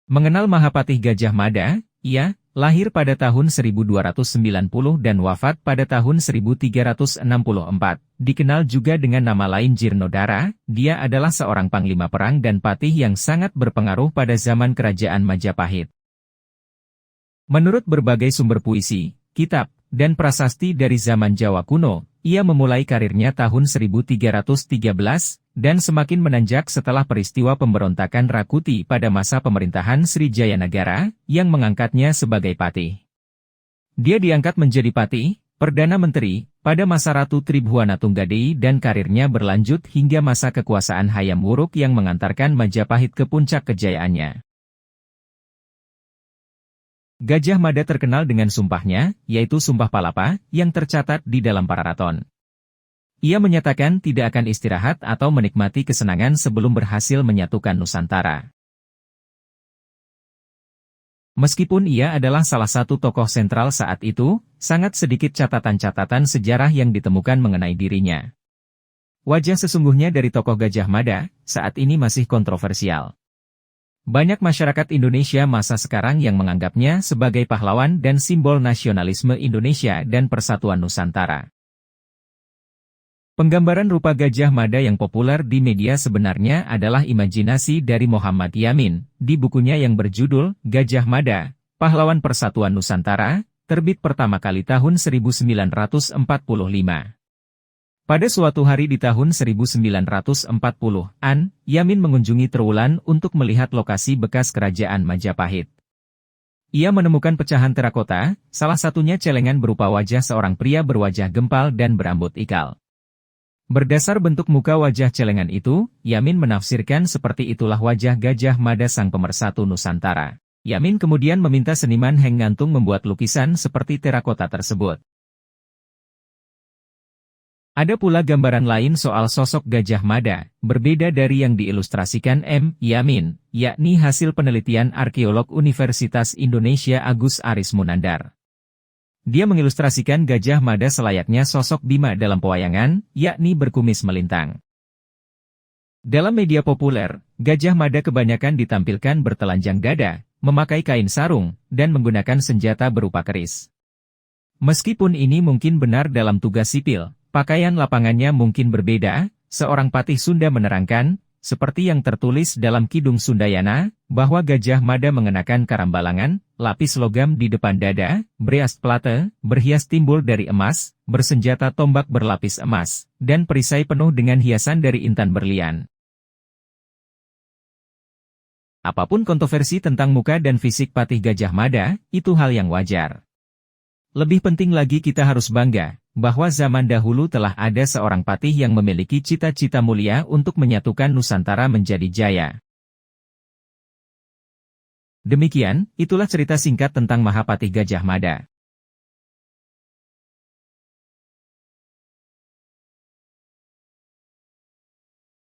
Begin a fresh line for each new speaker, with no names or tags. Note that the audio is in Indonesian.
Mengenal Mahapatih Gajah Mada, ia lahir pada tahun 1290 dan wafat pada tahun 1364. Dikenal juga dengan nama lain Jirnodara, dia adalah seorang panglima perang dan patih yang sangat berpengaruh pada zaman kerajaan Majapahit. Menurut berbagai sumber puisi, kitab, dan prasasti dari zaman Jawa kuno, ia memulai karirnya tahun 1313, dan semakin menanjak setelah peristiwa pemberontakan Rakuti pada masa pemerintahan Sri Jayanagara, yang mengangkatnya sebagai patih. Dia diangkat menjadi patih, Perdana Menteri, pada masa Ratu Tribhuwana Tunggadewi dan karirnya berlanjut hingga masa kekuasaan Hayam Wuruk yang mengantarkan Majapahit ke puncak kejayaannya. Gajah Mada terkenal dengan sumpahnya, yaitu Sumpah Palapa, yang tercatat di dalam Pararaton. Ia menyatakan tidak akan istirahat atau menikmati kesenangan sebelum berhasil menyatukan Nusantara. Meskipun ia adalah salah satu tokoh sentral saat itu, sangat sedikit catatan-catatan sejarah yang ditemukan mengenai dirinya. Wajah sesungguhnya dari tokoh Gajah Mada, saat ini masih kontroversial. Banyak masyarakat Indonesia masa sekarang yang menganggapnya sebagai pahlawan dan simbol nasionalisme Indonesia dan persatuan Nusantara. Penggambaran rupa Gajah Mada yang populer di media sebenarnya adalah imajinasi dari Muhammad Yamin, di bukunya yang berjudul Gajah Mada, Pahlawan Persatuan Nusantara, terbit pertama kali tahun 1945. Pada suatu hari di tahun 1940-an, Yamin mengunjungi Trowulan untuk melihat lokasi bekas kerajaan Majapahit. Ia menemukan pecahan terakota, salah satunya celengan berupa wajah seorang pria berwajah gempal dan berambut ikal. Berdasar bentuk muka wajah celengan itu, Yamin menafsirkan seperti itulah wajah Gajah Mada sang pemersatu Nusantara. Yamin kemudian meminta seniman Heng Ngantung membuat lukisan seperti terakota tersebut. Ada pula gambaran lain soal sosok Gajah Mada, berbeda dari yang diilustrasikan M. Yamin, yakni hasil penelitian arkeolog Universitas Indonesia Agus Aris Munandar. Dia mengilustrasikan Gajah Mada selayaknya sosok Bima dalam pewayangan, yakni berkumis melintang. Dalam media populer, Gajah Mada kebanyakan ditampilkan bertelanjang dada, memakai kain sarung, dan menggunakan senjata berupa keris. Meskipun ini mungkin benar dalam tugas sipil, pakaian lapangannya mungkin berbeda. Seorang patih Sunda menerangkan, seperti yang tertulis dalam Kidung Sundayana, bahwa Gajah Mada mengenakan karambalangan, lapis logam di depan dada, breast plate, berhias timbul dari emas, bersenjata tombak berlapis emas, dan perisai penuh dengan hiasan dari intan berlian. Apapun kontroversi tentang muka dan fisik patih Gajah Mada, itu hal yang wajar. Lebih penting lagi kita harus bangga, bahwa zaman dahulu telah ada seorang patih yang memiliki cita-cita mulia untuk menyatukan Nusantara menjadi jaya. Demikian, itulah cerita singkat tentang Mahapatih Gajah Mada.